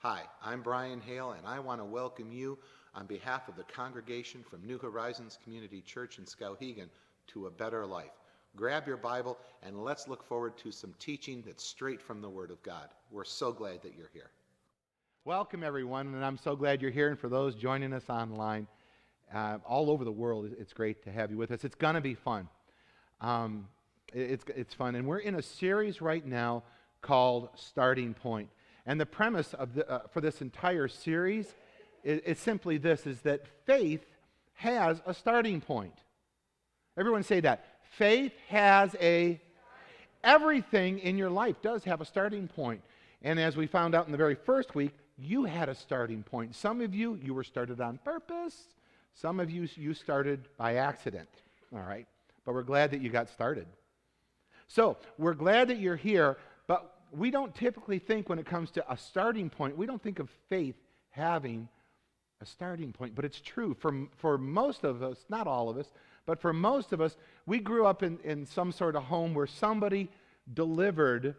Hi, I'm Brian Hale, and I want to welcome you on behalf of the congregation from New Horizons Community Church in Skowhegan to a better life. Grab your Bible and let's look forward to some teaching that's straight from the Word of God. We're so glad that you're here. Welcome, everyone, and I'm so glad you're here. And for those joining us online, all over the world, it's great to have you with us. It's going to be fun. It's fun, and we're in a series right now called Starting Point. And the premise of for this entire series is simply this, is that faith has a starting point. Everyone say that. Faith has everything in your life does have a starting point. And as we found out in the very first week, you had a starting point. Some of you were started on purpose. Some of you started by accident. All right? But we're glad that you got started. So, we're glad that you're here, but we don't typically think when it comes to a starting point, we don't think of faith having a starting point. But it's true. For most of us, not all of us, but for most of us, we grew up in some sort of home where somebody delivered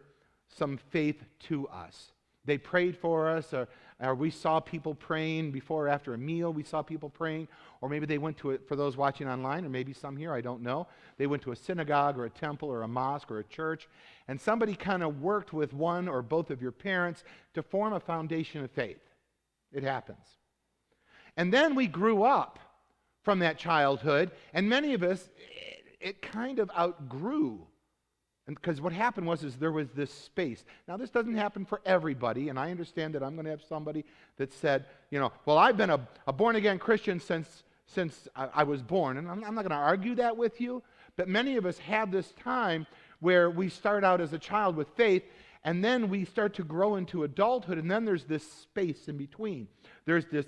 some faith to us. They prayed for us, or we saw people praying before or after a meal. We saw people praying, or maybe they went to it, for those watching online, or maybe some here, I don't know. They went to a synagogue or a temple or a mosque or a church, and somebody kind of worked with one or both of your parents to form a foundation of faith. It happens. And then we grew up from that childhood, and many of us, it kind of outgrew. Because what happened was there was this space. Now, this doesn't happen for everybody, and I understand that I'm going to have somebody that said, well, I've been a born-again Christian since I was born, and I'm not going to argue that with you, but many of us have this time where we start out as a child with faith, and then we start to grow into adulthood, and then there's this space in between. There's this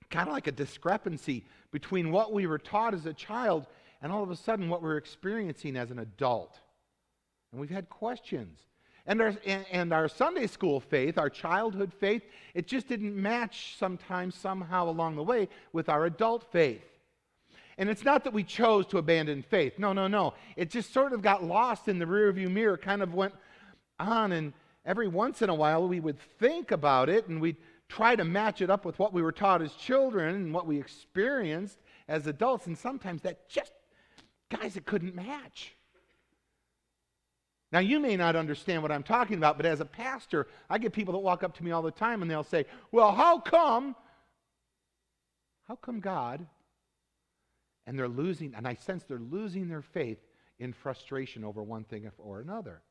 kind of like a discrepancy between what we were taught as a child and all of a sudden what we're experiencing as an adult. And we've had questions. And our Sunday school faith, our childhood faith, it just didn't match sometimes, somehow along the way with our adult faith. And it's not that we chose to abandon faith. No. It just sort of got lost in the rearview mirror, kind of went on, and every once in a while we would think about it, and we'd try to match it up with what we were taught as children and what we experienced as adults, and sometimes that just, guys, it couldn't match. Now, you may not understand what I'm talking about, but as a pastor, I get people that walk up to me all the time and they'll say, well, how come God? And I sense they're losing their faith in frustration over one thing or another.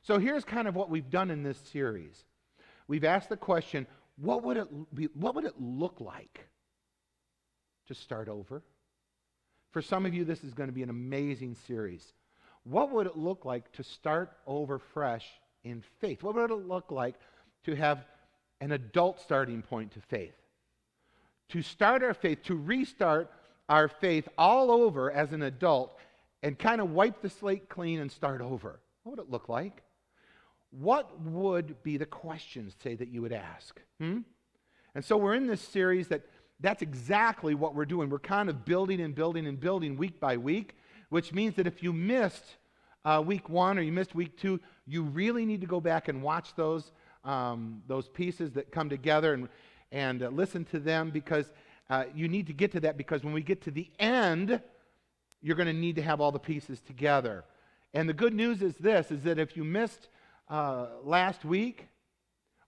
So here's kind of what we've done in this series. We've asked the question, what would it look like to start over? For some of you, this is going to be an amazing series. What would it look like to start over fresh in faith? What would it look like to have an adult starting point to faith? To start our faith, to restart our faith all over as an adult and kind of wipe the slate clean and start over. What would it look like? What would be the questions, say, that you would ask? And so we're in this series that's exactly what we're doing. We're kind of building and building and building week by week, which means that if you missed week 1 or you missed week 2, you really need to go back and watch those pieces that come together and listen to them, because you need to get to that, because when we get to the end, you're going to need to have all the pieces together. And the good news is this, is that if you missed last week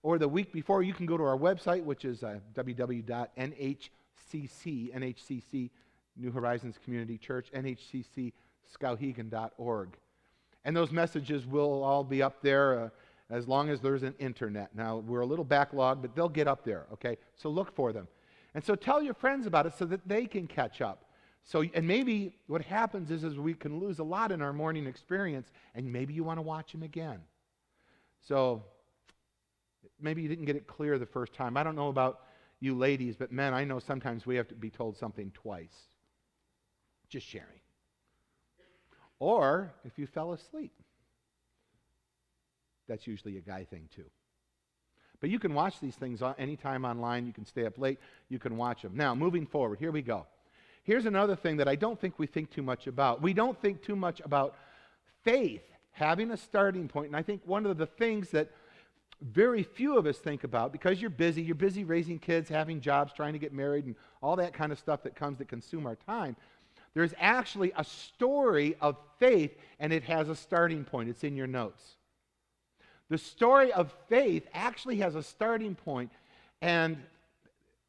or the week before, you can go to our website, which is www.nhcc, New Horizons Community Church, nhccskowhegan.org. And those messages will all be up there as long as there's an internet. Now, we're a little backlogged, but they'll get up there, okay? So look for them. And so tell your friends about it so that they can catch up. And maybe what happens is we can lose a lot in our morning experience, and maybe you want to watch them again. So maybe you didn't get it clear the first time. I don't know about you ladies, but men, I know sometimes we have to be told something twice. Just sharing. Or if you fell asleep. That's usually a guy thing too. But you can watch these things anytime online. You can stay up late. You can watch them. Now, moving forward, here we go. Here's another thing that I don't think we think too much about. We don't think too much about faith having a starting point. And I think one of the things that very few of us think about, because you're busy raising kids, having jobs, trying to get married, and all that kind of stuff that comes that consume our time. There's actually a story of faith, and it has a starting point. It's in your notes. The story of faith actually has a starting point, and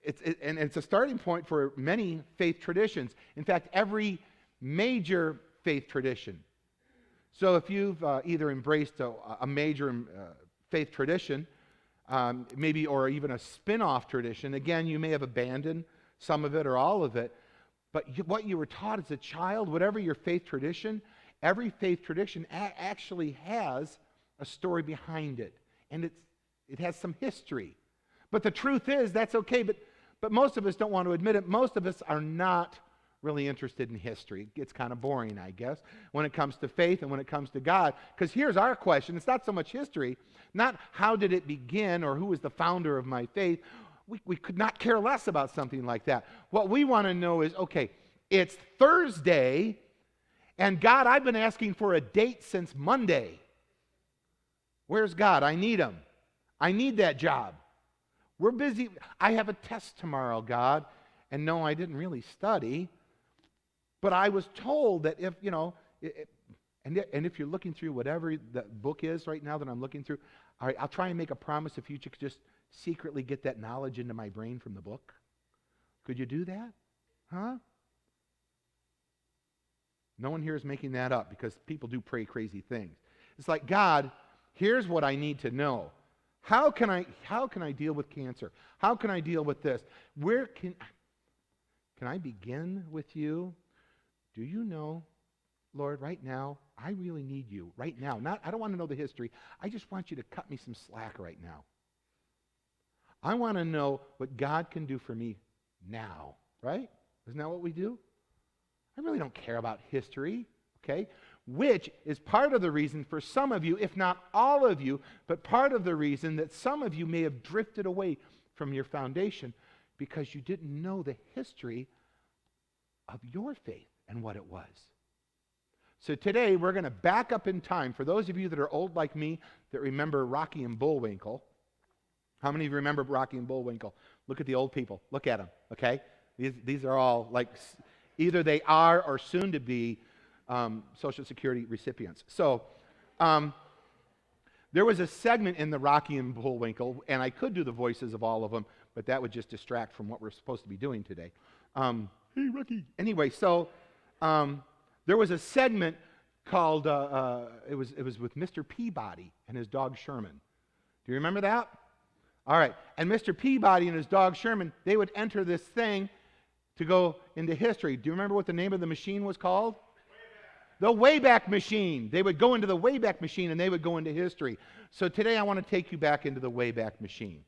it's a starting point for many faith traditions. In fact, every major faith tradition. So if you've either embraced a major faith tradition, maybe, or even a spin-off tradition, again, you may have abandoned some of it or all of it, but what you were taught as a child, whatever your faith tradition, every faith tradition actually has a story behind it, and it has some history. But the truth is, that's okay, but most of us don't want to admit it. Most of us are not really interested in history. It's kind of boring, I guess, when it comes to faith and when it comes to God. Because here's our question. It's not so much history, not how did it begin or who was the founder of my faith. We could not care less about something like that. What we want to know is, okay, it's Thursday, and God, I've been asking for a date since Monday. Where's God? I need him. I need that job. We're busy. I have a test tomorrow, God. And no, I didn't really study. But I was told that if, and if you're looking through whatever the book is right now that I'm looking through, all right, I'll try and make a promise if you could just secretly get that knowledge into my brain from the book. Could you do that? Huh? No one here is making that up because people do pray crazy things. It's like, God, here's what I need to know. How can I deal with cancer? How can I deal with this? Where can I begin with you? Do you know, Lord, right now, I really need you right now. I don't want to know the history. I just want you to cut me some slack right now. I want to know what God can do for me now, right? Isn't that what we do? I really don't care about history, okay? Which is part of the reason for some of you, if not all of you, but part of the reason that some of you may have drifted away from your foundation because you didn't know the history of your faith and what it was. So today we're going to back up in time. For those of you that are old like me that remember Rocky and Bullwinkle, how many of you remember Rocky and Bullwinkle? Look at the old people. Look at them, okay? These are all like either they are or soon to be Social Security recipients. So there was a segment in the Rocky and Bullwinkle, and I could do the voices of all of them, but that would just distract from what we're supposed to be doing today. Hey, Rocky. Anyway, so there was a segment called, it was with Mr. Peabody and his dog Sherman. Do you remember that? All right. And Mr. Peabody and his dog Sherman, they would enter this thing to go into history. Do you remember what the name of the machine was called? The Wayback Machine. They would go into the Wayback Machine and they would go into history. So today I want to take you back into the Wayback Machine.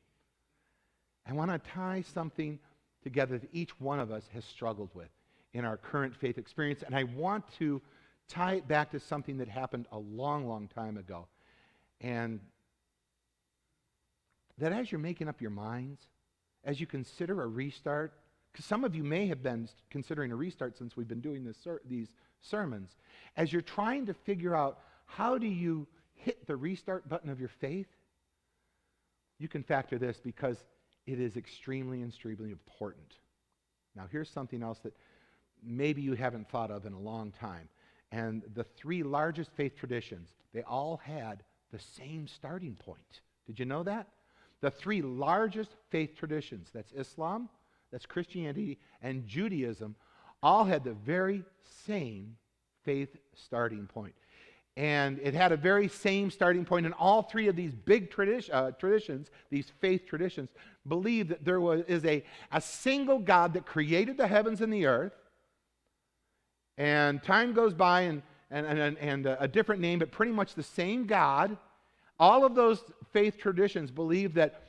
I want to tie something together that each one of us has struggled with in our current faith experience. And I want to tie it back to something that happened a long, long time ago. And that as you're making up your minds, as you consider a restart, because some of you may have been considering a restart since we've been doing these sermons, as you're trying to figure out how do you hit the restart button of your faith, you can factor this because it is extremely important. Now here's something else that maybe you haven't thought of in a long time. And the three largest faith traditions, they all had the same starting point. Did you know that? The three largest faith traditions, that's Islam, that's Christianity, and Judaism, all had the very same faith starting point. And it had a very same starting point, and all three of these big traditions, these faith traditions, believe that there is a single God that created the heavens and the earth, and time goes by and a different name, but pretty much the same God. All of those faith traditions believe that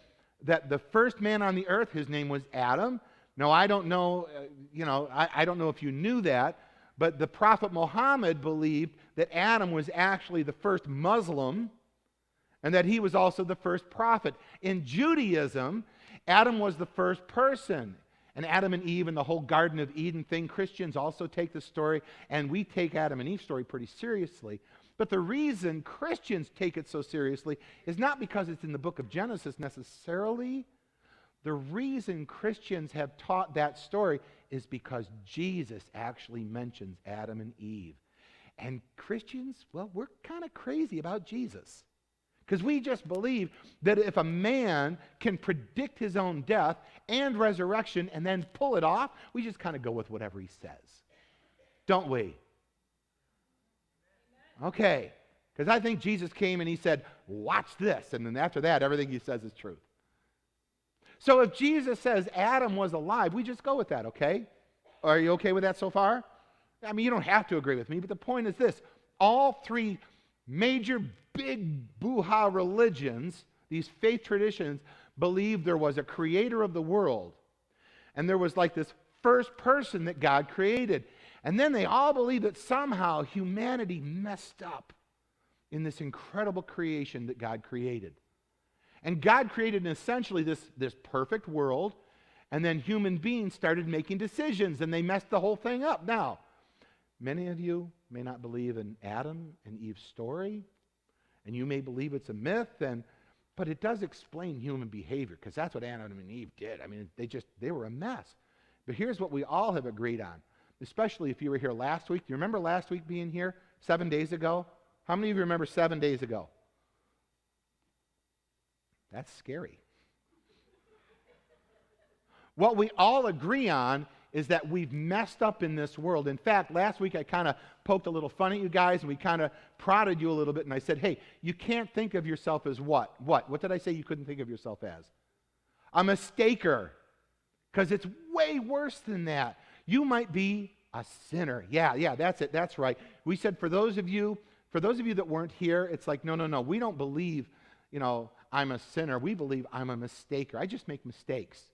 the first man on the earth, his name was Adam. Now, I don't know, I don't know if you knew that, but the Prophet Muhammad believed that Adam was actually the first Muslim and that he was also the first prophet. In Judaism, Adam was the first person. And Adam and Eve and the whole Garden of Eden thing, Christians also take the story, and we take Adam and Eve's story pretty seriously. But the reason Christians take it so seriously is not because it's in the book of Genesis necessarily. The reason Christians have taught that story is because Jesus actually mentions Adam and Eve. And Christians, well, we're kind of crazy about Jesus. Because we just believe that if a man can predict his own death and resurrection and then pull it off, we just kind of go with whatever he says. Don't we? Okay. Because I think Jesus came and he said, watch this. And then after that, everything he says is truth. So if Jesus says Adam was alive, we just go with that, okay? Are you okay with that so far? I mean, you don't have to agree with me, but the point is this. All three major big boo-ha religions, these faith traditions, believe there was a creator of the world. And there was like this first person that God created. And then they all believe that somehow humanity messed up in this incredible creation that God created. And God created essentially this perfect world, and then human beings started making decisions, and they messed the whole thing up. Now, many of you may not believe in Adam and Eve's story, and you may believe it's a myth, but it does explain human behavior, because that's what Adam and Eve did. I mean, they were a mess. But here's what we all have agreed on, especially if you were here last week. Do you remember last week being here 7 days ago? How many of you remember 7 days ago? That's scary. What we all agree on is that we've messed up in this world. In fact, last week I kind of poked a little fun at you guys, and we kind of prodded you a little bit, and I said, hey, you can't think of yourself as what? What did I say you couldn't think of yourself as? A mistaker. Because it's way worse than that. You might be a sinner. Yeah, that's it. That's right. We said for those of you that weren't here, it's like, no. We don't believe, I'm a sinner. We believe I'm a mistaker. I just make mistakes.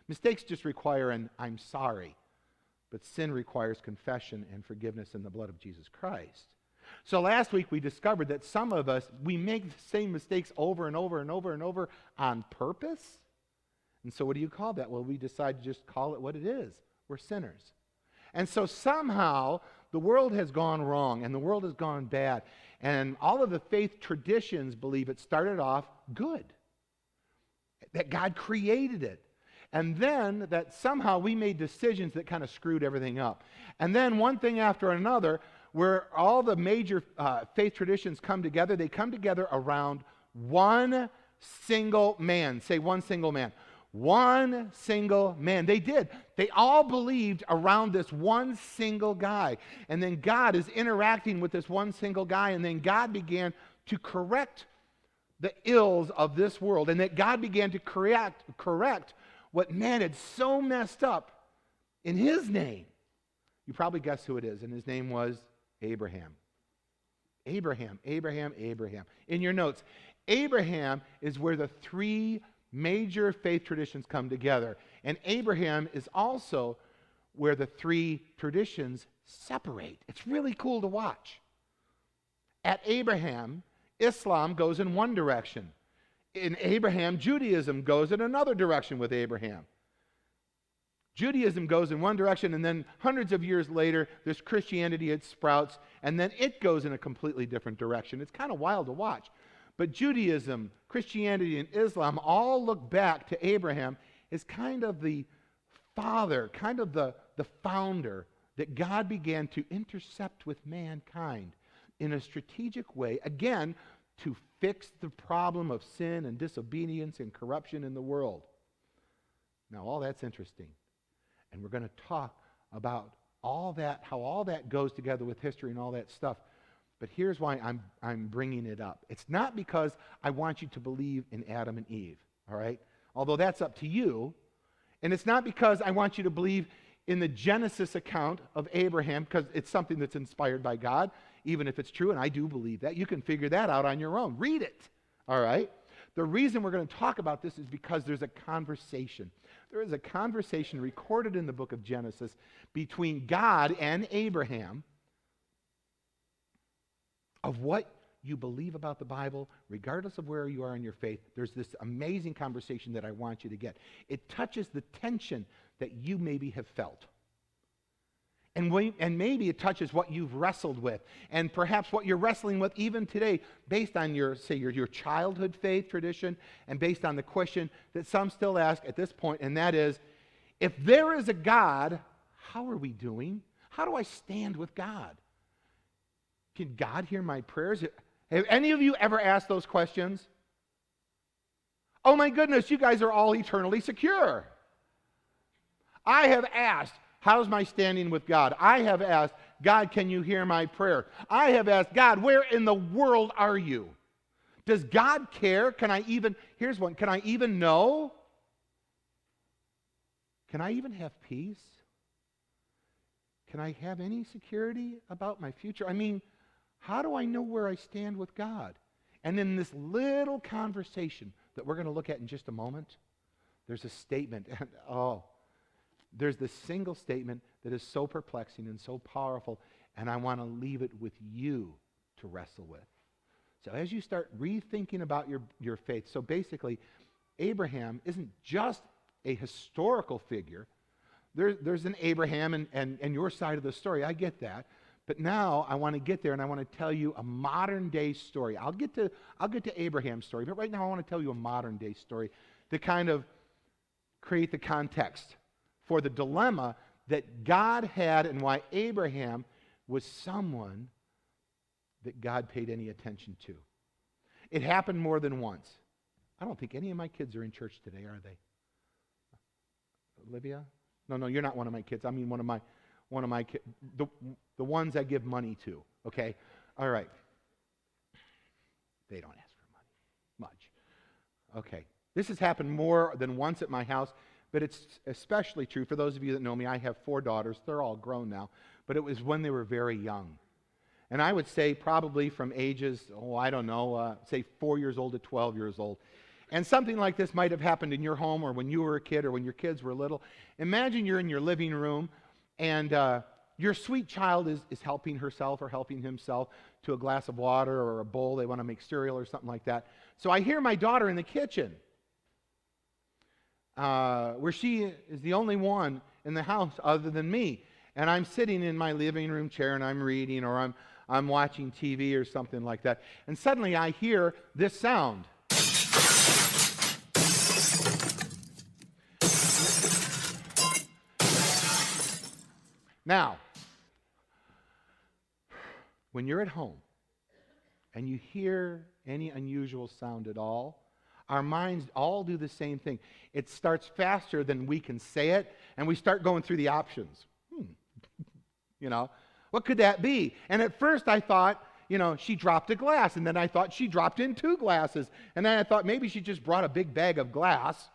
Mistakes just require an I'm sorry. But sin requires confession and forgiveness in the blood of Jesus Christ. So last week we discovered that some of us, we make the same mistakes over and over and over and over on purpose. And so what do you call that? Well, we decide to just call it what it is. We're sinners. And so somehow the world has gone wrong and the world has gone bad. And all of the faith traditions believe it started off good, that God created it. And then that somehow we made decisions that kind of screwed everything up. And then one thing after another, where all the major faith traditions come together, they come together around one single man. Say one single man. One single man. They did. They all believed around this one single guy. And then God is interacting with this one single guy, and then God began to correct the ills of this world, and that God began to correct what man had so messed up in his name. You probably guess who it is, and his name was Abraham. Abraham. In your notes, Abraham is where the three major faith traditions come together. And Abraham is also where the three traditions separate. It's really cool to watch. At Abraham, Islam goes in one direction. In Abraham, Judaism goes in another direction with Abraham. Judaism goes in one direction, and then hundreds of years later, there's Christianity, it sprouts, and then it goes in a completely different direction. It's kind of wild to watch. But Judaism, Christianity, and Islam all look back to Abraham as kind of the father, kind of the founder that God began to intercept with mankind in a strategic way, again, to fix the problem of sin and disobedience and corruption in the world. Now, all that's interesting. And we're going to talk about all that, how all that goes together with history and all that stuff. But here's why I'm bringing it up. It's not because I want you to believe in Adam and Eve, all right? Although that's up to you. And it's not because I want you to believe in the Genesis account of Abraham, because it's something that's inspired by God, even if it's true, and I do believe that. You can figure that out on your own. Read it, all right? The reason we're going to talk about this is because there's a conversation. There is a conversation recorded in the book of Genesis between God and Abraham of what you believe about the Bible, regardless of where you are in your faith, there's this amazing conversation that I want you to get. It touches the tension that you maybe have felt. And maybe it touches what you've wrestled with, and perhaps what you're wrestling with even today, based on your childhood faith tradition, and based on the question that some still ask at this point, and that is, if there is a God, how are we doing? How do I stand with God? Can God hear my prayers? Have any of you ever asked those questions? Oh my goodness, you guys are all eternally secure. I have asked, how's my standing with God? I have asked, God, can you hear my prayer? I have asked, God, where in the world are you? Does God care? Here's one, can I even know? Can I even have peace? Can I have any security about my future? I mean, how do I know where I stand with God? And in this little conversation that we're going to look at in just a moment, there's a statement, and there's this single statement that is so perplexing and so powerful, and I want to leave it with you to wrestle with. So as you start rethinking about your faith, so basically, Abraham isn't just a historical figure. There's an Abraham and your side of the story. I get that. But now I want to get there, and I want to tell you a modern day story. I'll get to Abraham's story, but right now I want to tell you a modern day story to kind of create the context for the dilemma that God had and why Abraham was someone that God paid any attention to. It happened more than once. I don't think any of my kids are in church today, are they? Olivia? No, you're not one of my kids. I mean one of my kids, the ones I give money to, okay? All right. They don't ask for money much. Okay. This has happened more than once at my house, but it's especially true. For those of you that know me, I have 4 daughters. They're all grown now, but it was when they were very young. And I would say probably from ages, say 4 years old to 12 years old. And something like this might have happened in your home or when you were a kid or when your kids were little. Imagine you're in your living room and your sweet child is helping herself or helping himself to a glass of water or a bowl. They want to make cereal or something like that. So I hear my daughter in the kitchen where she is the only one in the house other than me. And I'm sitting in my living room chair and I'm reading or I'm watching TV or something like that. And suddenly I hear this sound. Now, when you're at home and you hear any unusual sound at all, our minds all do the same thing. It starts faster than we can say it, and we start going through the options. What could that be? And at first I thought, she dropped a glass, and then I thought she dropped in 2 glasses, and then I thought maybe she just brought a big bag of glass,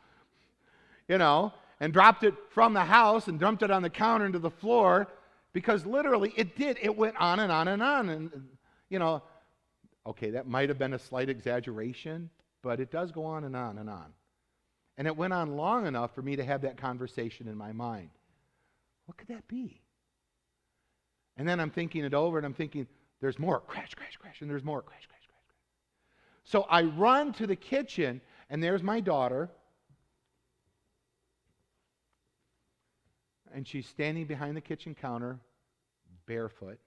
and dropped it from the house and dumped it on the counter into the floor, because literally it went on and on and on. And, okay, that might have been a slight exaggeration, but it does go on and on and on. And it went on long enough for me to have that conversation in my mind. What could that be? And then I'm thinking it over and I'm thinking, there's more, crash, crash, crash, and there's more, crash, crash, crash, crash. So I run to the kitchen, and there's my daughter. And she's standing behind the kitchen counter, barefoot.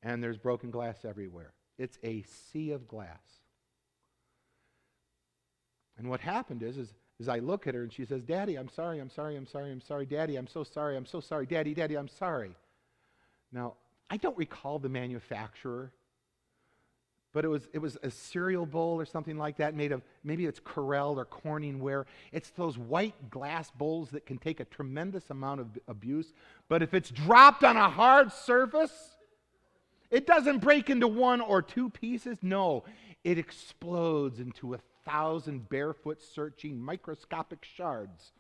And there's broken glass everywhere. It's a sea of glass. And what happened is I look at her and she says, Daddy, I'm sorry. Daddy, I'm so sorry. Daddy, I'm sorry. Now, I don't recall the manufacturer, but it was a cereal bowl or something like that made of, maybe it's Corelle or Corning ware. It's those white glass bowls that can take a tremendous amount of abuse, but if it's dropped on a hard surface, it doesn't break into 1 or 2 pieces. No, it explodes into 1,000 barefoot searching microscopic shards.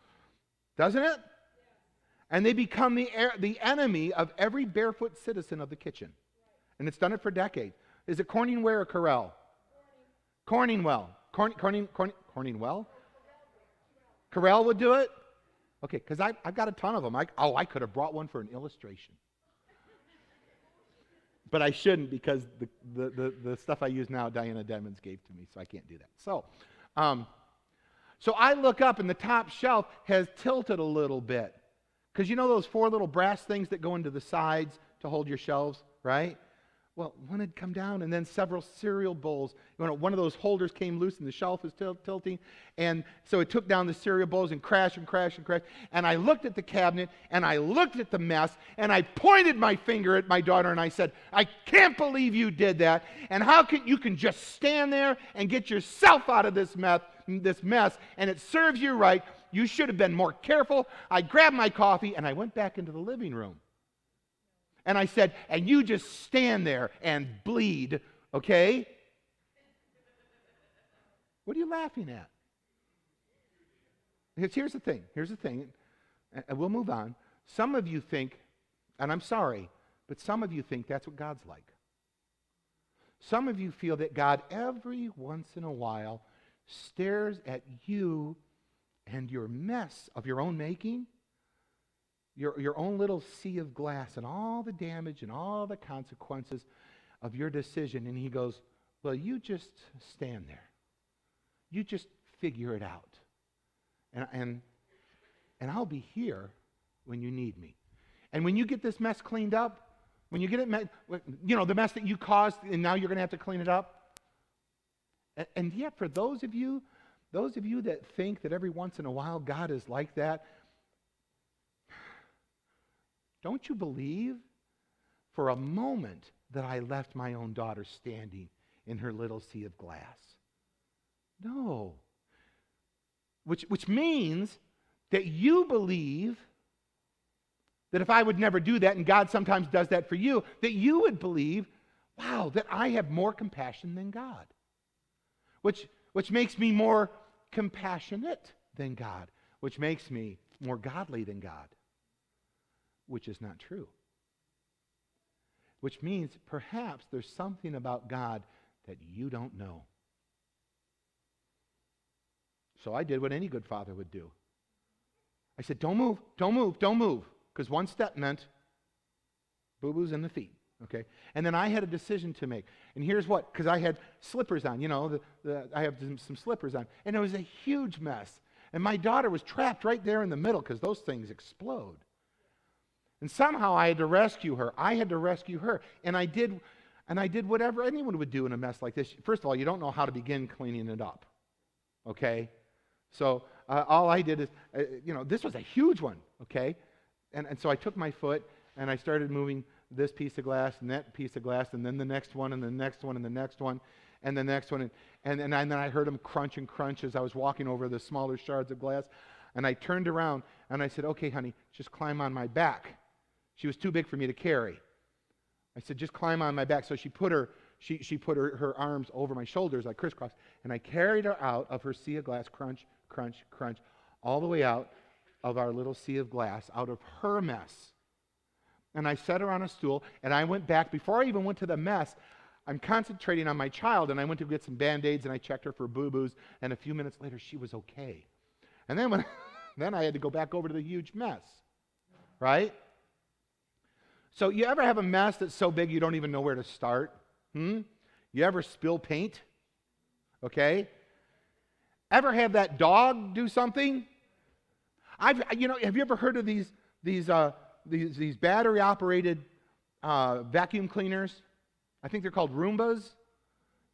Doesn't it? And they become the enemy of every barefoot citizen of the kitchen. And it's done it for decades. Is it Corningware or Corelle? Corningwell. Corningwell? Corelle would do it? Okay, because I've got a ton of them. I could have brought one for an illustration. but I shouldn't because the stuff I use now, Diana Demons gave to me, so I can't do that. So I look up, and the top shelf has tilted a little bit. Because you know those 4 little brass things that go into the sides to hold your shelves, right? Well, one had come down, and then several cereal bowls. One of those holders came loose, and the shelf is tilting. And so it took down the cereal bowls and crashed and crashed and crashed. And I looked at the cabinet, and I looked at the mess, and I pointed my finger at my daughter, and I said, I can't believe you did that. And how can you can just stand there and get yourself out of this mess, and it serves you right. You should have been more careful. I grabbed my coffee, and I went back into the living room. And I said, and you just stand there and bleed, okay? What are you laughing at? Here's the thing, and we'll move on. Some of you think, and I'm sorry, but some of you think that's what God's like. Some of you feel that God every once in a while stares at you and your mess of your own making, your own little sea of glass and all the damage and all the consequences of your decision. And he goes, well, you just stand there. You just figure it out. And I'll be here when you need me. And when you get this mess cleaned up, when you get it, the mess that you caused, and now you're going to have to clean it up. And yet for those of you that think that every once in a while God is like that, don't you believe for a moment that I left my own daughter standing in her little sea of glass? No. Which means that you believe that if I would never do that, and God sometimes does that for you, that you would believe, wow, that I have more compassion than God. Which makes me more compassionate than God, which makes me more godly than God. Which is not true. Which means perhaps there's something about God that you don't know. So I did what any good father would do. I said, don't move, don't move, don't move. Because one step meant boo-boos in the feet. Okay? And then I had a decision to make. And here's what, because I had slippers on, I have some slippers on. And it was a huge mess. And my daughter was trapped right there in the middle because those things explode. And somehow I had to rescue her. I had to rescue her. And I did whatever anyone would do in a mess like this. First of all, you don't know how to begin cleaning it up. Okay? So all I did is, this was a huge one. Okay? And so I took my foot and I started moving this piece of glass and that piece of glass and then the next one and the next one and the next one and the next one. And then I heard them crunch and crunch as I was walking over the smaller shards of glass. And I turned around and I said, okay, honey, just climb on my back. She was too big for me to carry. I said, just climb on my back. So she put her arms over my shoulders like crisscross, and I carried her out of her sea of glass, crunch, crunch, crunch, all the way out of our little sea of glass, out of her mess. And I set her on a stool, and I went back. Before I even went to the mess, I'm concentrating on my child, and I went to get some Band-Aids, and I checked her for boo-boos, and a few minutes later, she was okay. And then then I had to go back over to the huge mess, right? So you ever have a mess that's so big you don't even know where to start? You ever spill paint? Okay. Ever have that dog do something? Have you ever heard of these battery-operated vacuum cleaners? I think they're called Roombas.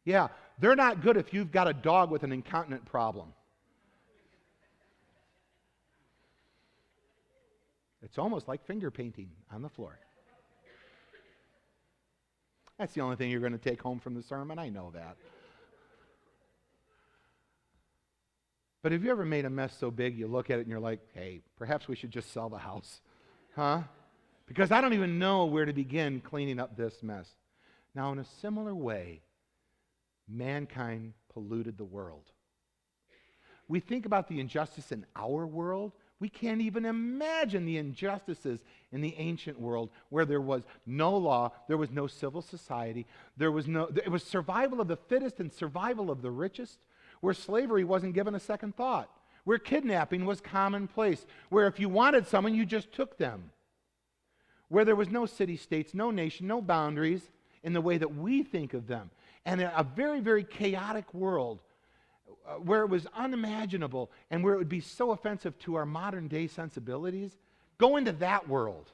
Yeah, they're not good if you've got a dog with an incontinent problem. It's almost like finger painting on the floor. That's the only thing you're going to take home from the sermon. I know that. But have you ever made a mess so big you look at it and you're like, hey, perhaps we should just sell the house? Huh? Because I don't even know where to begin cleaning up this mess. Now, in a similar way, mankind polluted the world. We think about the injustice in our world. We can't even imagine the injustices in the ancient world where there was no law, there was no civil society, it was survival of the fittest and survival of the richest, where slavery wasn't given a second thought, where kidnapping was commonplace, where if you wanted someone, you just took them, where there was no city-states, no nation, no boundaries, in the way that we think of them. And a very, very chaotic world where it was unimaginable and where it would be so offensive to our modern day sensibilities, go into that world.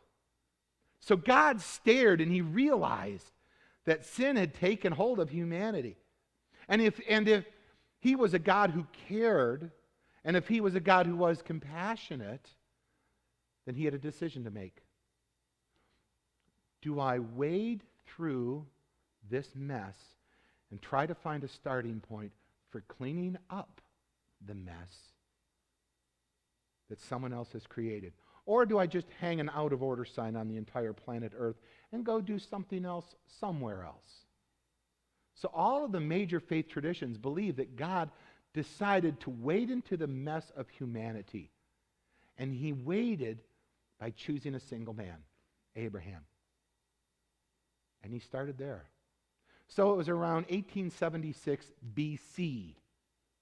So God stared and he realized that sin had taken hold of humanity. And if he was a God who cared, and if he was a God who was compassionate, then he had a decision to make. Do I wade through this mess and try to find a starting point for cleaning up the mess that someone else has created? Or do I just hang an out of order sign on the entire planet Earth and go do something else somewhere else? So all of the major faith traditions believe that God decided to wade into the mess of humanity. And he waded by choosing a single man, Abraham. And he started there. So it was around 1876 BC.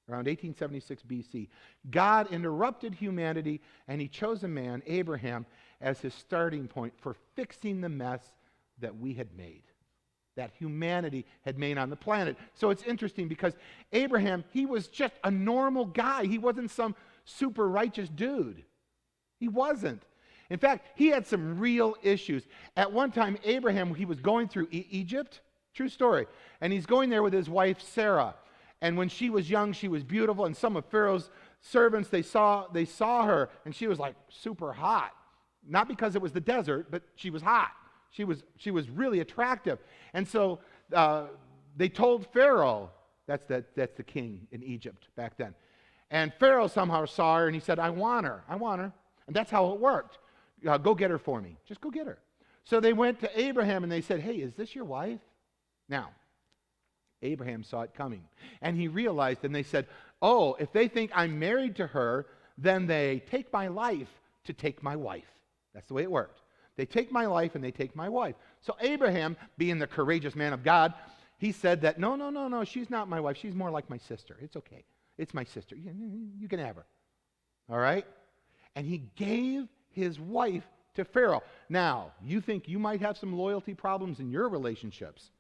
Around 1876 BC. God interrupted humanity and he chose a man, Abraham, as his starting point for fixing the mess that we had made, that humanity had made on the planet. So it's interesting because Abraham, he was just a normal guy. He wasn't some super righteous dude. He wasn't. In fact, he had some real issues. At one time, Abraham, he was going through Egypt. True story. And he's going there with his wife, Sarah. And when she was young, she was beautiful. And some of Pharaoh's servants, they saw her, and she was like super hot. Not because it was the desert, but she was hot. She was really attractive. And so they told Pharaoh, that's the king in Egypt back then. And Pharaoh somehow saw her, and he said, I want her. And that's how it worked. Go get her for me. Just go get her. So they went to Abraham, and they said, hey, is this your wife? Now, Abraham saw it coming. And he realized, and they said, oh, if they think I'm married to her, then they take my life to take my wife. That's the way it worked. They take my life and they take my wife. So Abraham, being the courageous man of God, he said that, no, she's not my wife. She's more like my sister. It's okay. It's my sister. You can have her. All right? And he gave his wife to Pharaoh. Now, you think you might have some loyalty problems in your relationships.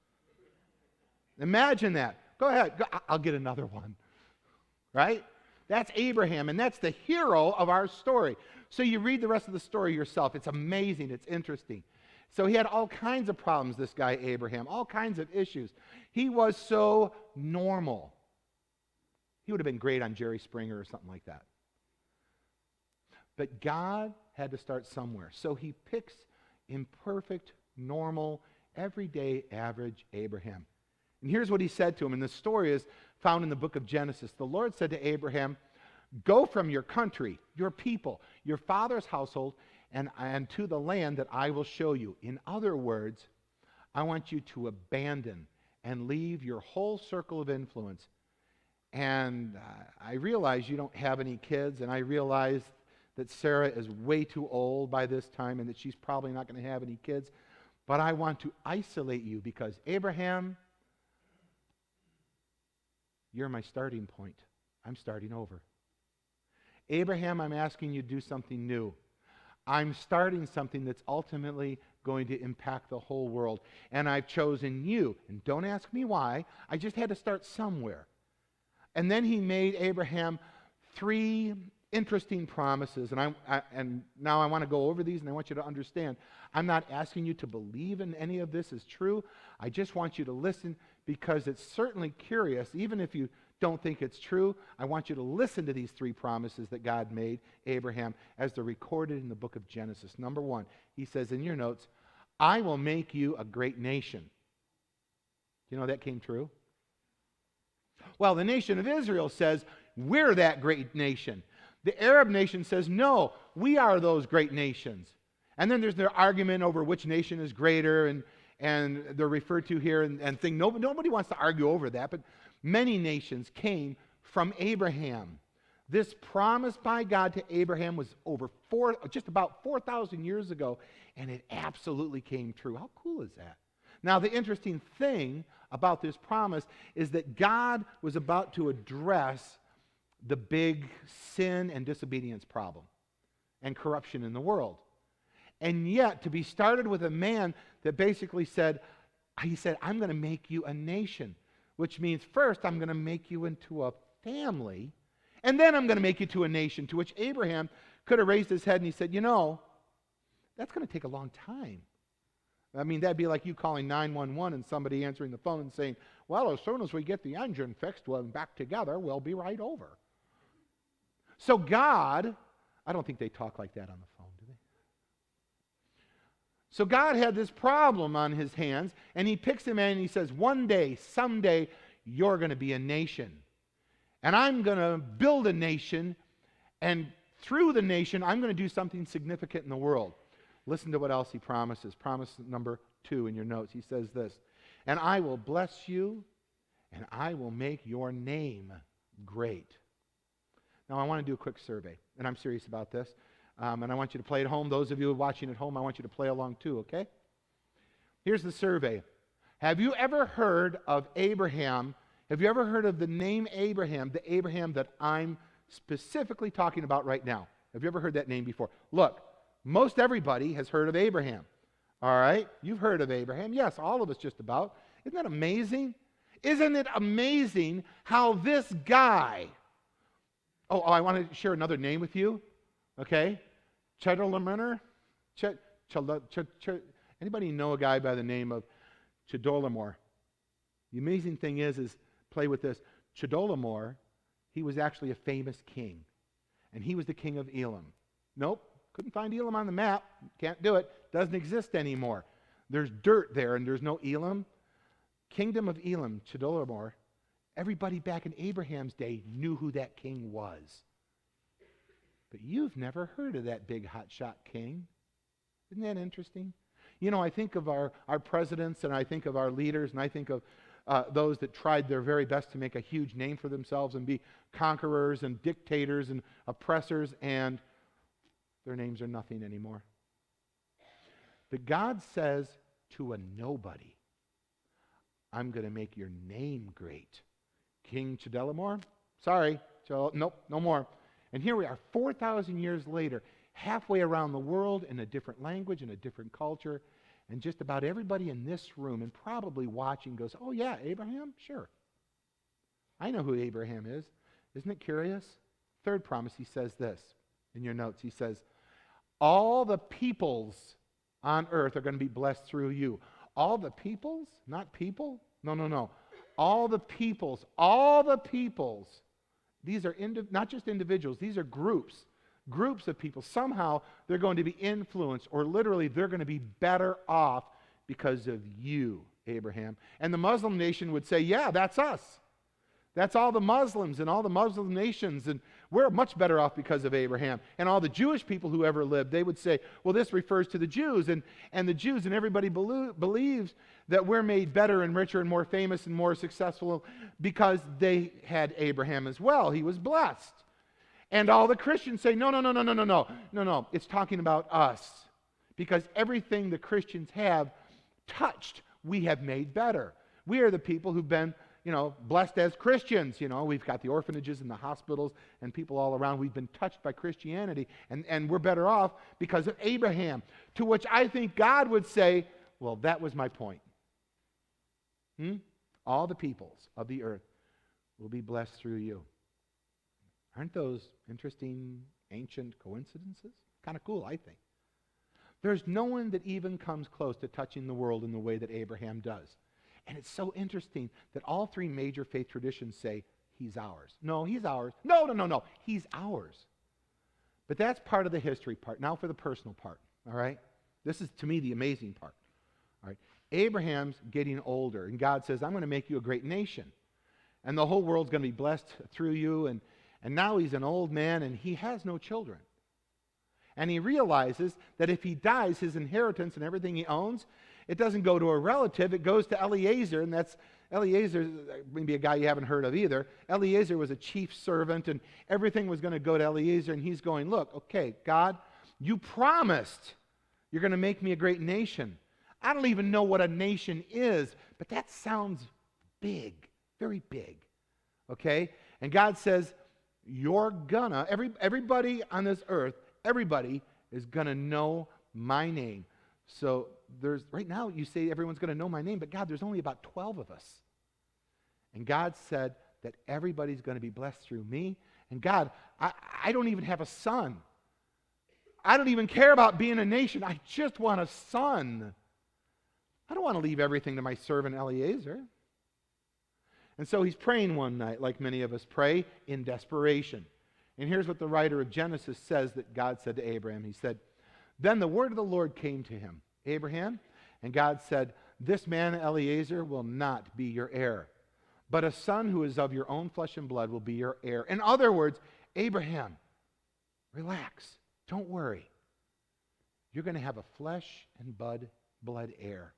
Imagine that. Go ahead. I'll get another one. Right? That's Abraham, and that's the hero of our story. So you read the rest of the story yourself. It's amazing. It's interesting. So he had all kinds of problems, this guy Abraham, all kinds of issues. He was so normal. He would have been great on Jerry Springer or something like that. But God had to start somewhere. So he picks imperfect, normal, everyday, average Abraham. And here's what he said to him, and the story is found in the book of Genesis. The Lord said to Abraham, go from your country, your people, your father's household, and to the land that I will show you. In other words, I want you to abandon and leave your whole circle of influence. And I realize you don't have any kids, and I realize that Sarah is way too old by this time and that she's probably not going to have any kids. But I want to isolate you because, Abraham, you're my starting point. I'm starting over. Abraham, I'm asking you to do something new. I'm starting something that's ultimately going to impact the whole world. And I've chosen you. And don't ask me why. I just had to start somewhere. And then he made Abraham 3 interesting promises. And now I want to go over these, and I want you to understand. I'm not asking you to believe in any of this as true. I just want you to listen because it's certainly curious. Even if you don't think it's true, I want you to listen to these 3 promises that God made Abraham as they're recorded in the book of Genesis. Number 1, he says in your notes, I will make you a great nation. You know that came true? Well, the nation of Israel says, we're that great nation. The Arab nation says, no, we are those great nations. And then there's their argument over which nation is greater, and they're referred to here and thing. Nobody wants to argue over that, but many nations came from Abraham. This promise by God to Abraham was just about 4,000 years ago, and it absolutely came true. How cool is that? Now, the interesting thing about this promise is that God was about to address the big sin and disobedience problem and corruption in the world. And yet, to be started with a man that basically said, He said, I'm going to make you a nation, which means first I'm going to make you into a family, and then I'm going to make you to a nation, to which Abraham could have raised his head and he said, that's going to take a long time. I mean, that'd be like you calling 911 and somebody answering the phone and saying, well, as soon as we get the engine fixed and back together, we'll be right over. So God, I don't think they talk like that on the phone, do they? So God had this problem on his hands, and he picks him in and he says, one day, someday, you're going to be a nation. And I'm going to build a nation, and through the nation, I'm going to do something significant in the world. Listen to what else he promises. Promise number 2 in your notes. He says this, and I will bless you, and I will make your name great. Now, I want to do a quick survey, and I'm serious about this. And I want you to play at home. Those of you watching at home, I want you to play along too, okay? Here's the survey. Have you ever heard of Abraham? Have you ever heard of the name Abraham, the Abraham that I'm specifically talking about right now? Have you ever heard that name before? Look, most everybody has heard of Abraham. All right? You've heard of Abraham. Yes, all of us just about. Isn't that amazing? Isn't it amazing how this guy... Oh, I want to share another name with you. Okay? Chedorlaomer? Anybody know a guy by the name of Chedorlaomer? The amazing thing is play with this. Chedorlaomer, he was actually a famous king. And he was the king of Elam. Nope, couldn't find Elam on the map. Can't do it. Doesn't exist anymore. There's dirt there and there's no Elam. Kingdom of Elam, Chedorlaomer. Everybody back in Abraham's day knew who that king was. But you've never heard of that big hotshot king. Isn't that interesting? I think of our presidents, and I think of our leaders, and I think of those that tried their very best to make a huge name for themselves and be conquerors and dictators and oppressors, and their names are nothing anymore. But God says to a nobody, I'm going to make your name great. King Chedorlaomer? Sorry. Nope, no more. And here we are, 4,000 years later, halfway around the world in a different language, in a different culture, and just about everybody in this room and probably watching goes, oh yeah, Abraham? Sure. I know who Abraham is. Isn't it curious? Third promise, he says this in your notes. He says, all the peoples on earth are going to be blessed through you. All the peoples? Not people? No. All the peoples. These are not just individuals, these are groups of people. Somehow they're going to be influenced, or literally they're going to be better off because of you, Abraham. And the Muslim nation would say, yeah, that's us. That's all the Muslims and all the Muslim nations, and we're much better off because of Abraham. And all the Jewish people who ever lived, they would say, well, this refers to the Jews, and the Jews and everybody believes that we're made better and richer and more famous and more successful because they had Abraham as well. He was blessed. And all the Christians say, no, it's talking about us. Because everything the Christians have touched, we have made better. We are the people who've been blessed as Christians. We've got the orphanages and the hospitals and people all around. We've been touched by Christianity, and we're better off because of Abraham. To which I think God would say, well, that was my point. All the peoples of the earth will be blessed through you. Aren't those interesting, ancient coincidences? Kind of cool, I think. There's no one that even comes close to touching the world in the way that Abraham does. And it's so interesting that all three major faith traditions say, he's ours. No, he's ours. No, he's ours. But that's part of the history part. Now for the personal part, all right? This is, to me, the amazing part, all right? Abraham's getting older, and God says, I'm going to make you a great nation. And the whole world's going to be blessed through you, and now he's an old man, and he has no children. And he realizes that if he dies, his inheritance and everything he owns, it doesn't go to a relative, it goes to Eliezer, and that's Eliezer, maybe a guy you haven't heard of either. Eliezer was a chief servant, and everything was going to go to Eliezer, and he's going, look, okay, God, you promised you're going to make me a great nation. I don't even know what a nation is, but that sounds big, very big, okay? And God says, you're gonna, everybody on this earth, everybody is gonna know my name. So there's right now you say everyone's going to know my name, but God, there's only about 12 of us. And God said that everybody's going to be blessed through me. And God, I don't even have a son. I don't even care about being a nation. I just want a son. I don't want to leave everything to my servant Eliezer. And so he's praying one night, like many of us pray, in desperation. And here's what the writer of Genesis says that God said to Abraham. He said, "Then the word of the Lord came to him, Abraham, and God said, 'This man Eliezer will not be your heir, but a son who is of your own flesh and blood will be your heir.'" In other words, Abraham, relax, don't worry. You're going to have a flesh and blood heir.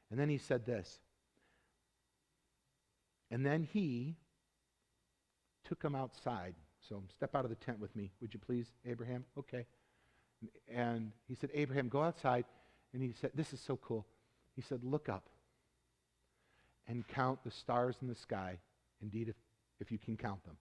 And then he said this, and then he took him outside. So step out of the tent with me, would you please, Abraham? Okay. And he said, "Abraham, go outside." And he said, this is so cool. He said, "Look up and count the stars in the sky, indeed, if you can count them."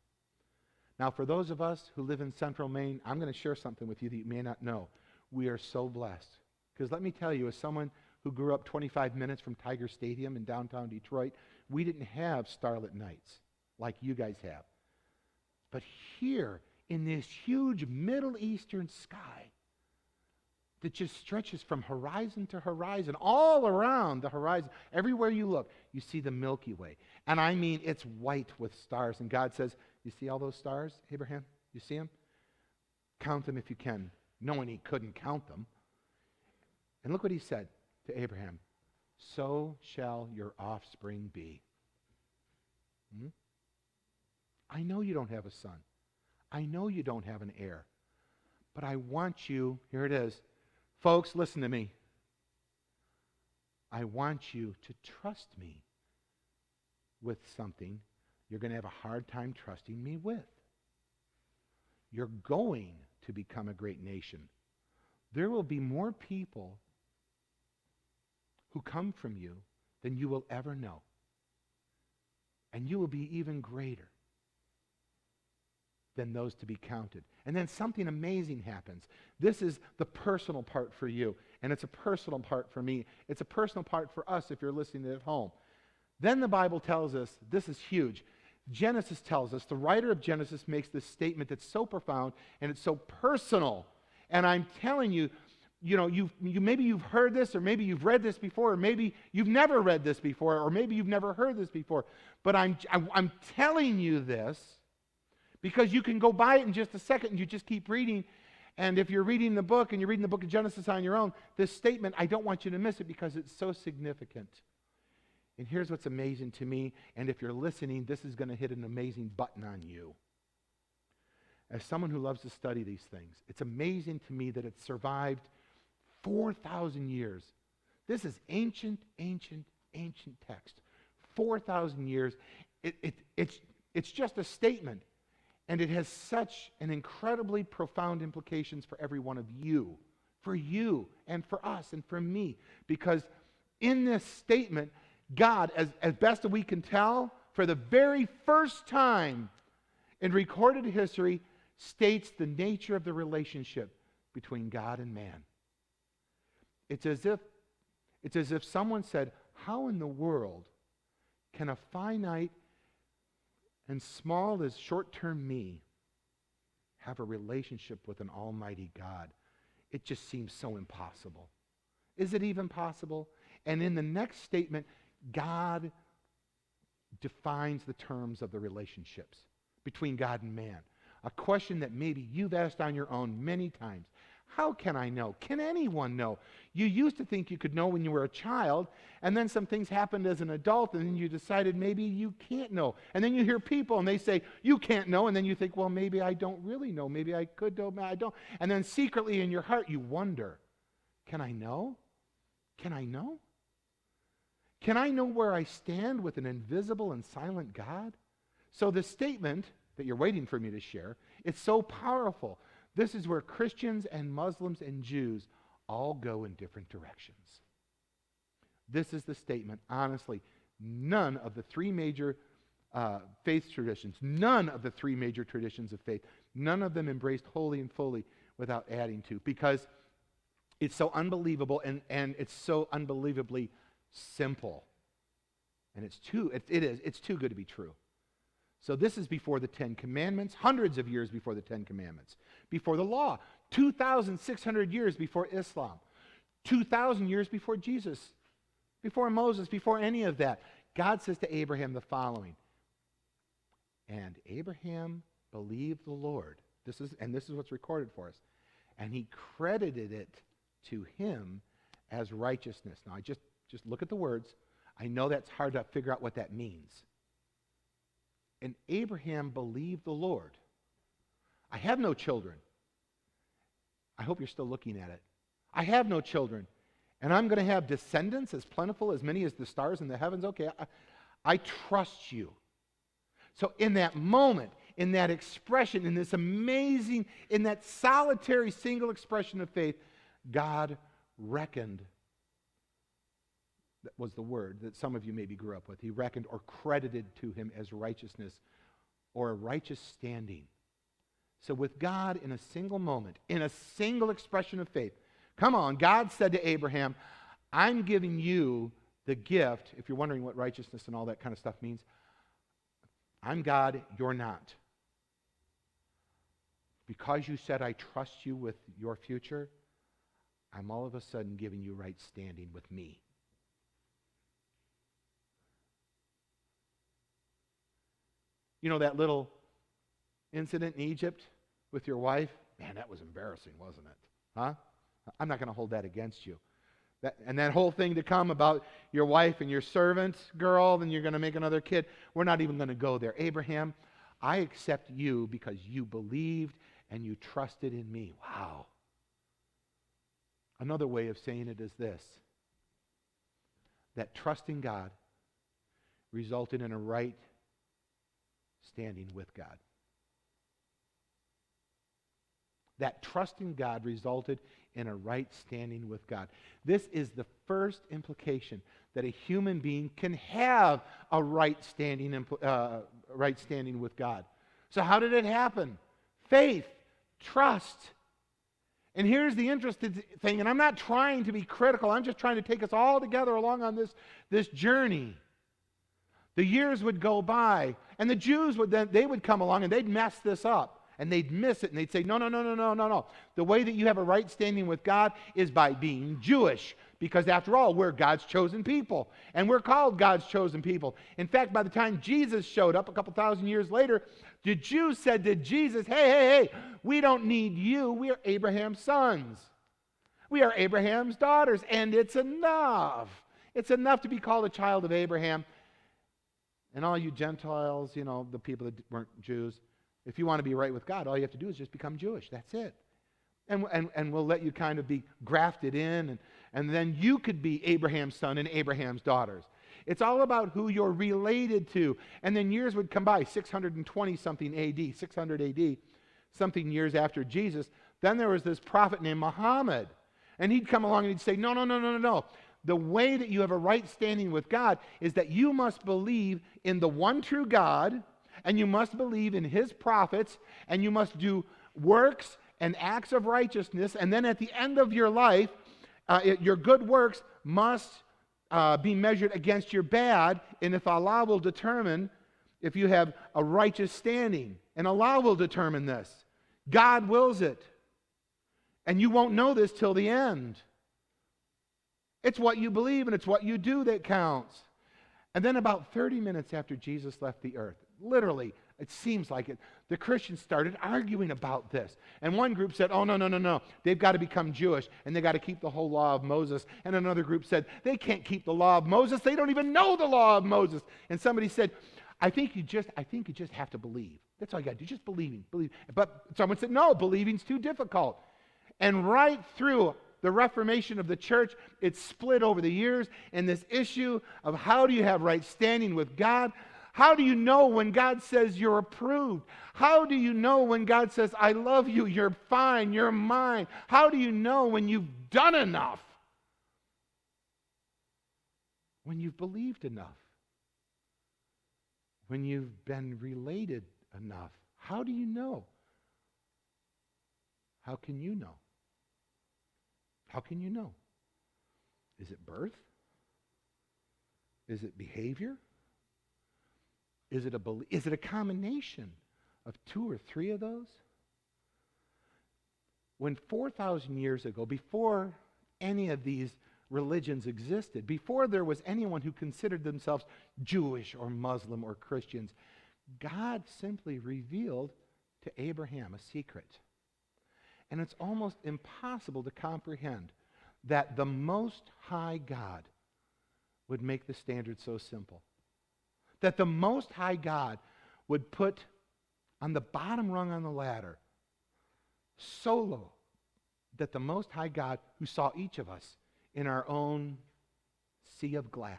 Now, for those of us who live in central Maine, I'm going to share something with you that you may not know. We are so blessed. Because let me tell you, as someone who grew up 25 minutes from Tiger Stadium in downtown Detroit, we didn't have starlit nights like you guys have. But here, in this huge Middle Eastern sky that just stretches from horizon to horizon, all around the horizon, everywhere you look, you see the Milky Way. And I mean, it's white with stars. And God says, "You see all those stars, Abraham? You see them? Count them if you can," knowing he couldn't count them. And look what he said to Abraham, "So shall your offspring be." I know you don't have a son. I know you don't have an heir. But I want you, here it is. Folks, listen to me. I want you to trust me with something you're going to have a hard time trusting me with. You're going to become a great nation. There will be more people who come from you than you will ever know. And you will be even greater than those to be counted. And then something amazing happens. This is the personal part for you, and it's a personal part for me. It's a personal part for us if you're listening at home. Then the Bible tells us, this is huge. Genesis tells us, the writer of Genesis makes this statement that's so profound and it's so personal. And I'm telling you, maybe you've heard this, or maybe you've read this before, or maybe you've never read this before, or maybe you've never heard this before. But I'm telling you this because you can go by it in just a second and you just keep reading. And if you're reading the book and you're reading the book of Genesis on your own, this statement, I don't want you to miss it because it's so significant. And here's what's amazing to me, and if you're listening, this is going to hit an amazing button on you. As someone who loves to study these things, it's amazing to me that it survived 4,000 years. This is ancient text. 4,000 years. It's just a statement. And it has such an incredibly profound implications for every one of you. For you, and for us, and for me. Because in this statement, God, as best as we can tell, for the very first time in recorded history, states the nature of the relationship between God and man. It's as if someone said, how in the world can a finite and small as short-term me have a relationship with an almighty God? It just seems so impossible. Is it even possible? And in the next statement, God defines the terms of the relationships between God and man. A question that maybe you've asked on your own many times. How can I know? Can anyone know? You used to think you could know when you were a child, and then some things happened as an adult, and then you decided maybe you can't know. And then you hear people, and they say, you can't know, and then you think, well, maybe I don't really know. Maybe I could know, maybe I don't. And then secretly in your heart, you wonder, can I know? Can I know? Can I know where I stand with an invisible and silent God? So the statement that you're waiting for me to share, it's so powerful. This is where Christians and Muslims and Jews all go in different directions. This is the statement. Honestly, none of the three major faith traditions, none of the three major traditions of faith, none of them embraced wholly and fully without adding to. Because It's so unbelievable, and it's so unbelievably simple. And it's too good to be true. So this is before the Ten Commandments, hundreds of years before the Ten Commandments, before the law, 2,600 years before Islam, 2,000 years before Jesus, before Moses, before any of that. God says to Abraham the following, and Abraham believed the Lord. This is what's recorded for us. And he credited it to him as righteousness. Now, I just look at the words. I know that's hard to figure out what that means. And Abraham believed the Lord. I have no children. I hope you're still looking at it. I have no children. And I'm going to have descendants as plentiful, as many as the stars in the heavens. Okay, I trust you. So in that moment, in that expression, in this amazing, in that solitary single expression of faith, God reckoned, that was the word that some of you maybe grew up with. He reckoned or credited to him as righteousness or a righteous standing. So with God, in a single moment, in a single expression of faith, come on, God said to Abraham, I'm giving you the gift. If you're wondering what righteousness and all that kind of stuff means, I'm God, you're not. Because you said I trust you with your future, I'm all of a sudden giving you right standing with me. You know that little incident in Egypt with your wife? Man, that was embarrassing, wasn't it? Huh? I'm not going to hold that against you. That whole thing to come about your wife and your servant girl, then you're going to make another kid. We're not even going to go there. Abraham, I accept you because you believed and you trusted in me. Wow. Another way of saying it is this, that trusting God resulted in a right standing with God. That trusting God resulted in a right standing with God. This is the first implication that a human being can have a right standing with God. So how did it happen? Faith, trust. And here's the interesting thing, and I'm not trying to be critical, I'm just trying to take us all together along on this journey. The years would go by, and the Jews would come along and they'd mess this up. And they'd miss it, and they'd say, no. The way that you have a right standing with God is by being Jewish. Because after all, we're God's chosen people. And we're called God's chosen people. In fact, by the time Jesus showed up a couple thousand years later, the Jews said to Jesus, hey, we don't need you. We are Abraham's sons. We are Abraham's daughters. And it's enough. It's enough to be called a child of Abraham. And all you Gentiles, the people that weren't Jews, if you want to be right with God, all you have to do is just become Jewish. That's it. And we'll let you kind of be grafted in, and then you could be Abraham's son and Abraham's daughters. It's all about who you're related to. And then years would come by, 620-something AD, 600 AD, something years after Jesus. Then there was this prophet named Muhammad. And he'd come along and he'd say, no. The way that you have a right standing with God is that you must believe in the one true God, and you must believe in his prophets, and you must do works and acts of righteousness, and then at the end of your life, your good works must be measured against your bad, and if Allah will determine if you have a righteous standing, and Allah will determine this. God wills it, and you won't know this till the end. It's what you believe, and it's what you do that counts. And then about 30 minutes after Jesus left the earth, literally, it seems like it, the Christians started arguing about this. And one group said, oh, no. They've got to become Jewish, and they've got to keep the whole law of Moses. And another group said, they can't keep the law of Moses. They don't even know the law of Moses. And somebody said, I think you just have to believe. That's all you got to do, just believe. But someone said, no, believing's too difficult. And right through the Reformation of the church, it's split over the years, and this issue of how do you have right standing with God? How do you know when God says you're approved? How do you know when God says, I love you, you're fine, you're mine? How do you know when you've done enough? When you've believed enough? When you've been related enough? How do you know? How can you know? How can you know? Is it birth? Is it behavior? Is it a combination of two or three of those? When 4,000 years ago, before any of these religions existed, before there was anyone who considered themselves Jewish or Muslim or Christians, God simply revealed to Abraham a secret. And it's almost impossible to comprehend that the Most High God would make the standard so simple. That the Most High God would put on the bottom rung on the ladder so low that the Most High God, who saw each of us in our own sea of glass,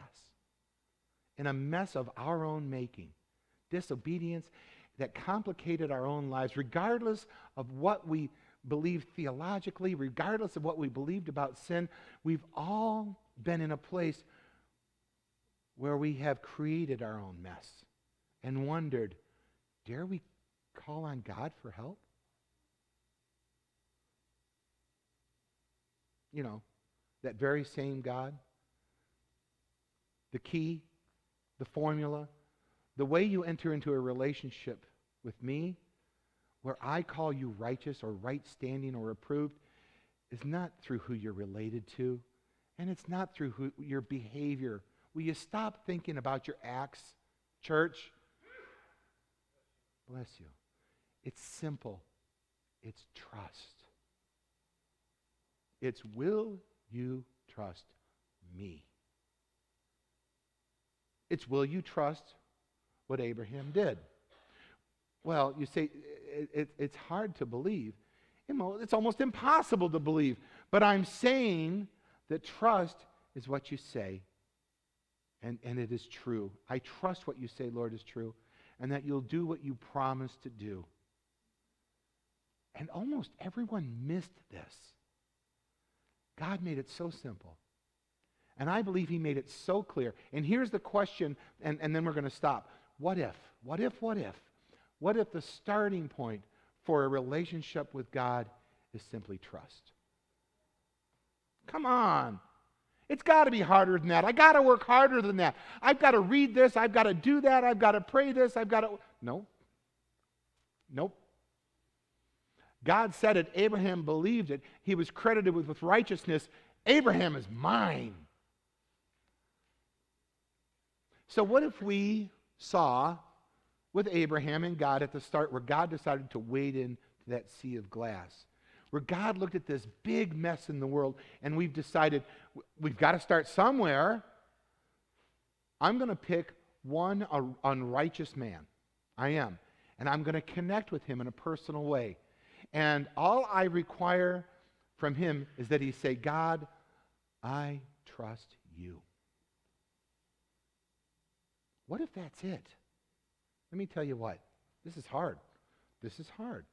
in a mess of our own making, disobedience that complicated our own lives, regardless of what we believed theologically, regardless of what we believed about sin, we've all been in a place where we have created our own mess and wondered, dare we call on God for help? You know, that very same God, the key, the formula, the way you enter into a relationship with me, where I call you righteous or right standing or approved, is not through who you're related to, and it's not through your behavior. Will you stop thinking about your acts, church? Bless you. It's simple. It's trust. It's, will you trust me? It's, will you trust what Abraham did? Well, you say, it's hard to believe. It's almost impossible to believe. But I'm saying that trust is what you say, and it is true. I trust what you say, Lord, is true, and that you'll do what you promise to do. And almost everyone missed this. God made it so simple. And I believe he made it so clear. And here's the question, and then we're going to stop. What if? What if? What if? What if the starting point for a relationship with God is simply trust? Come on. It's got to be harder than that. I got to work harder than that. I've got to read this. I've got to do that. I've got to pray this. I've got to... No. Nope. God said it. Abraham believed it. He was credited with righteousness. Abraham is mine. So what if we saw with Abraham and God at the start where God decided to wade into that sea of glass, where God looked at this big mess in the world and we've decided we've got to start somewhere. I'm going to pick one unrighteous man. I am. And I'm going to connect with him in a personal way. And all I require from him is that he say, God, I trust you. What if that's it? Let me tell you what. This is hard. This is hard.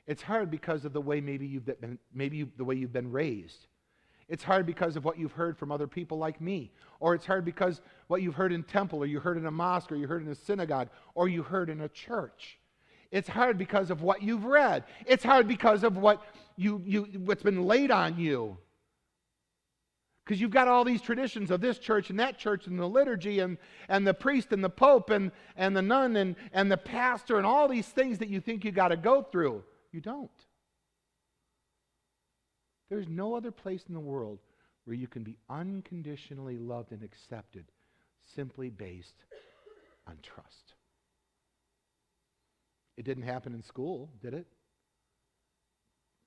It's hard because of the way the way you've been raised. It's hard because of what you've heard from other people like me. Or it's hard because what you've heard in temple, or you heard in a mosque, or you heard in a synagogue, or you heard in a church. It's hard because of what you've read. It's hard because of what's been laid on you. Because you've got all these traditions of this church and that church and the liturgy and the priest and the pope and the nun and the pastor and all these things that you think you got to go through. You don't. There's no other place in the world where you can be unconditionally loved and accepted simply based on trust. It didn't happen in school, did it?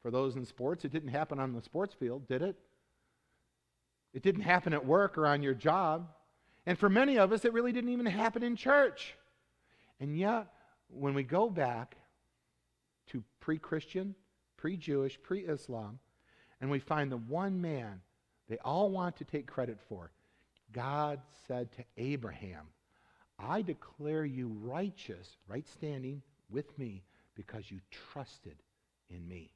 For those in sports, it didn't happen on the sports field, did it? It didn't happen at work or on your job. And for many of us, it really didn't even happen in church. And yet, when we go back to pre-Christian, pre-Jewish, pre-Islam, and we find the one man they all want to take credit for, God said to Abraham, I declare you righteous, right standing with me, because you trusted in me.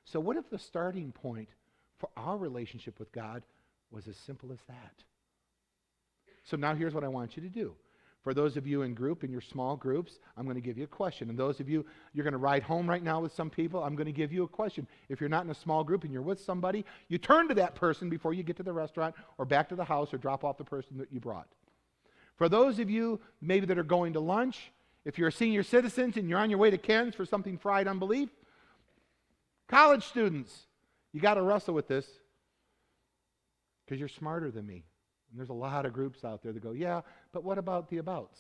So what if the starting point for our relationship with God was as simple as that? So now here's what I want you to do. For those of you in your small groups, I'm going to give you a question. And those of you, you're going to ride home right now with some people, I'm going to give you a question. If you're not in a small group and you're with somebody, you turn to that person before you get to the restaurant or back to the house or drop off the person that you brought. For those of you maybe that are going to lunch, if you're a senior citizen and you're on your way to Ken's for something fried unbelief, college students, you got to wrestle with this because you're smarter than me. And there's a lot of groups out there that go, yeah, but what about the abouts?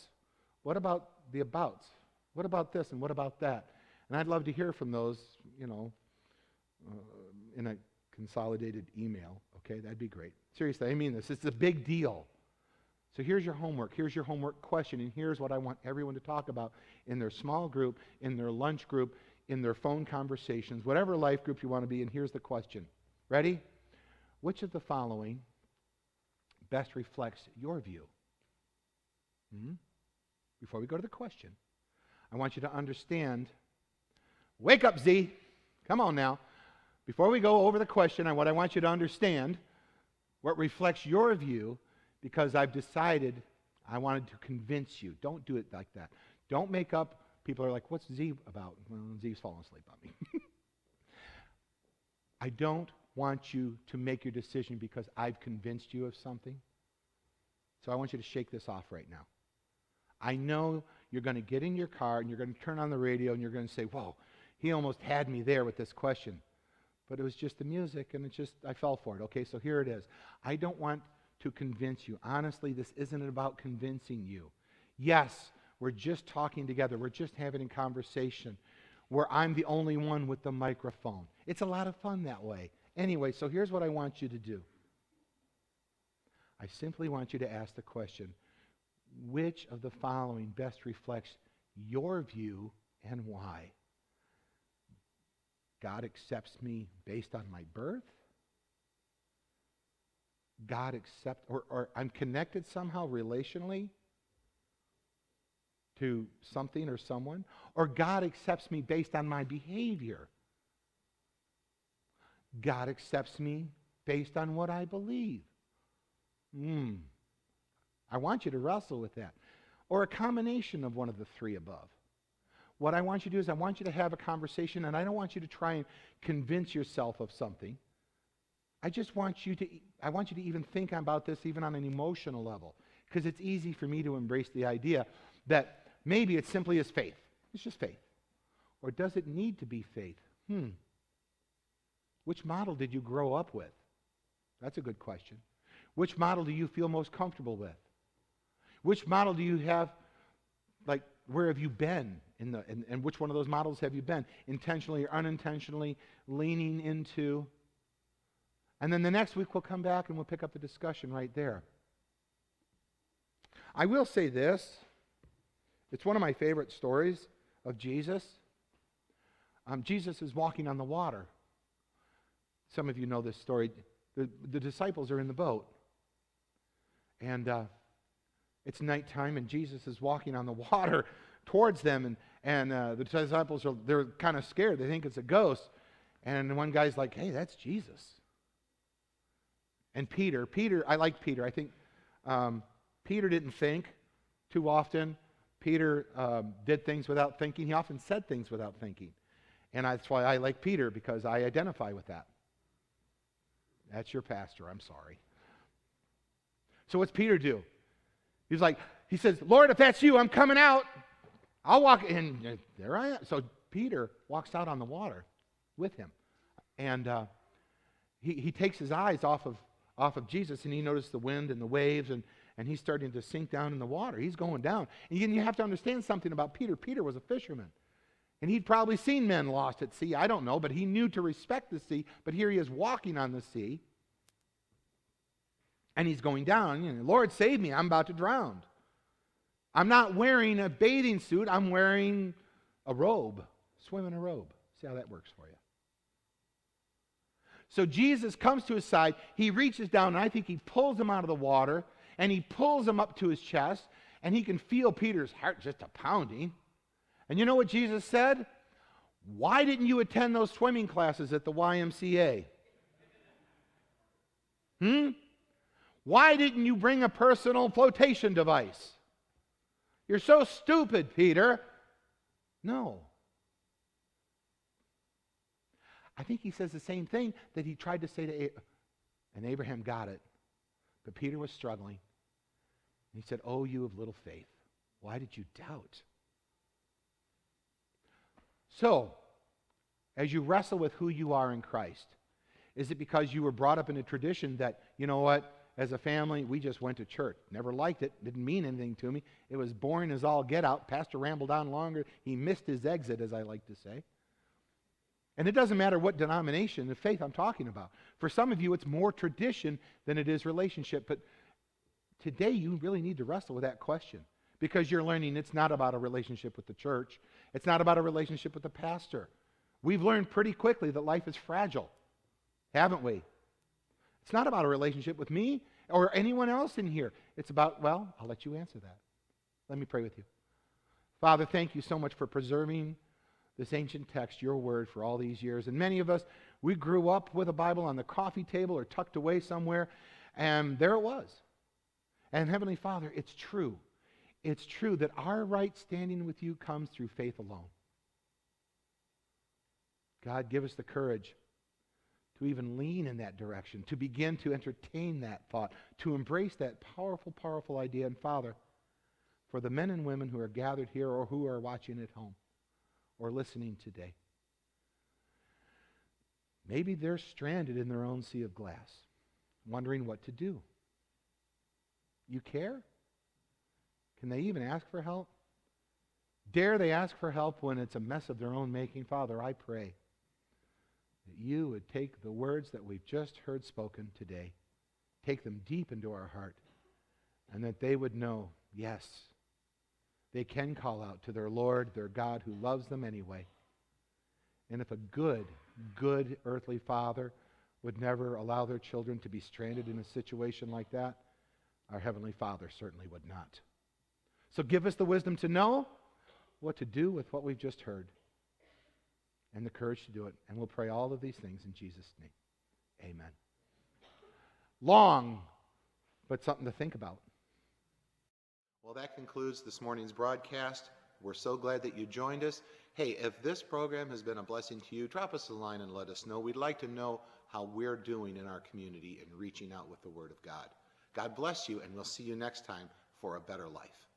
What about the abouts? What about this and what about that? And I'd love to hear from those, in a consolidated email. Okay, that'd be great. Seriously, I mean this. It's a big deal. So here's your homework. Here's your homework question, and here's what I want everyone to talk about in their small group, in their lunch group, in their phone conversations, whatever life group you want to be in. Here's the question. Ready? Which of the following best reflects your view? Before we go to the question, I want you to understand. Wake up, Z. Come on now. Before we go over the question, what I want you to understand, what reflects your view, because I've decided I wanted to convince you. Don't do it like that. Don't make up. People are like, what's Z about? Well, Z's falling asleep on me. I don't want you to make your decision because I've convinced you of something. So I want you to shake this off right now. I know you're going to get in your car and you're going to turn on the radio and you're going to say, whoa, he almost had me there with this question. But it was just the music and I fell for it. Okay, so here it is. I don't want to convince you. Honestly, this isn't about convincing you. Yes, we're just talking together. We're just having a conversation where I'm the only one with the microphone. It's a lot of fun that way. Anyway, so here's what I want you to do. I simply want you to ask the question, which of the following best reflects your view and why? God accepts me based on my birth? God accepts, or I'm connected somehow relationally to something or someone? Or God accepts me based on my behavior? God accepts me based on what I believe? I want you to wrestle with that. Or a combination of one of the three above. What I want you to do is I want you to have a conversation, and I don't want you to try and convince yourself of something. I want you to even think about this even on an emotional level, because it's easy for me to embrace the idea that maybe it simply is faith. It's just faith. Or does it need to be faith? Which model did you grow up with? That's a good question. Which model do you feel most comfortable with? Which model do you have, where have you been and which one of those models have you been? Intentionally or unintentionally leaning into? And then the next week we'll come back and we'll pick up the discussion right there. I will say this. It's one of my favorite stories of Jesus. Jesus is walking on the water. Some of you know this story. The disciples are in the boat. And it's nighttime, and Jesus is walking on the water towards them. And the disciples, they're kind of scared. They think it's a ghost. And one guy's like, hey, that's Jesus. And Peter, I like Peter. I think Peter didn't think too often. Peter did things without thinking. He often said things without thinking. And that's why I like Peter, because I identify with that. That's your pastor, I'm sorry. So what's Peter do? He says, Lord, if that's you, I'm coming out. I'll walk in. There I am. So Peter walks out on the water with him. And he takes his eyes off of Jesus, and he notices the wind and the waves, and he's starting to sink down in the water. He's going down. And you have to understand something about Peter. Peter was a fisherman. And he'd probably seen men lost at sea. I don't know, but he knew to respect the sea. But here he is walking on the sea. And he's going down. Lord, save me. I'm about to drown. I'm not wearing a bathing suit. I'm wearing a robe. Swim in a robe. See how that works for you. So Jesus comes to his side. He reaches down, and I think he pulls him out of the water. And he pulls him up to his chest. And he can feel Peter's heart just a pounding. And you know what Jesus said? Why didn't you attend those swimming classes at the YMCA? Why didn't you bring a personal flotation device? You're so stupid, Peter. No. I think he says the same thing that he tried to say to Abraham, and Abraham got it. But Peter was struggling. He said, "Oh, you of little faith, why did you doubt?" So, as you wrestle with who you are in Christ, is it because you were brought up in a tradition that, you know what, as a family, we just went to church. Never liked it. Didn't mean anything to me. It was boring as all get out. Pastor rambled on longer. He missed his exit, as I like to say. And it doesn't matter what denomination of faith I'm talking about. For some of you, it's more tradition than it is relationship. But today, you really need to wrestle with that question, because you're learning it's not about a relationship with the church. It's not about a relationship with the pastor. We've learned pretty quickly that life is fragile, haven't we? It's not about a relationship with me or anyone else in here. It's about, well, I'll let you answer that. Let me pray with you. Father, thank you so much for preserving this ancient text, your word, for all these years. And many of us, we grew up with a Bible on the coffee table or tucked away somewhere, and there it was. And Heavenly Father, it's true. It's true that our right standing with you comes through faith alone. God, give us the courage to even lean in that direction, to begin to entertain that thought, to embrace that powerful, powerful idea. And Father, for the men and women who are gathered here or who are watching at home or listening today, maybe they're stranded in their own sea of glass, wondering what to do. You care? Can they even ask for help? Dare they ask for help when it's a mess of their own making? Father, I pray that you would take the words that we've just heard spoken today, take them deep into our heart, and that they would know, yes, they can call out to their Lord, their God, who loves them anyway. And if a good, good earthly father would never allow their children to be stranded in a situation like that, our Heavenly Father certainly would not. So give us the wisdom to know what to do with what we've just heard, and the courage to do it. And we'll pray all of these things in Jesus' name. Amen. Long, but something to think about. Well, that concludes this morning's broadcast. We're so glad that you joined us. Hey, if this program has been a blessing to you, drop us a line and let us know. We'd like to know how we're doing in our community in reaching out with the Word of God. God bless you, and we'll see you next time for a better life.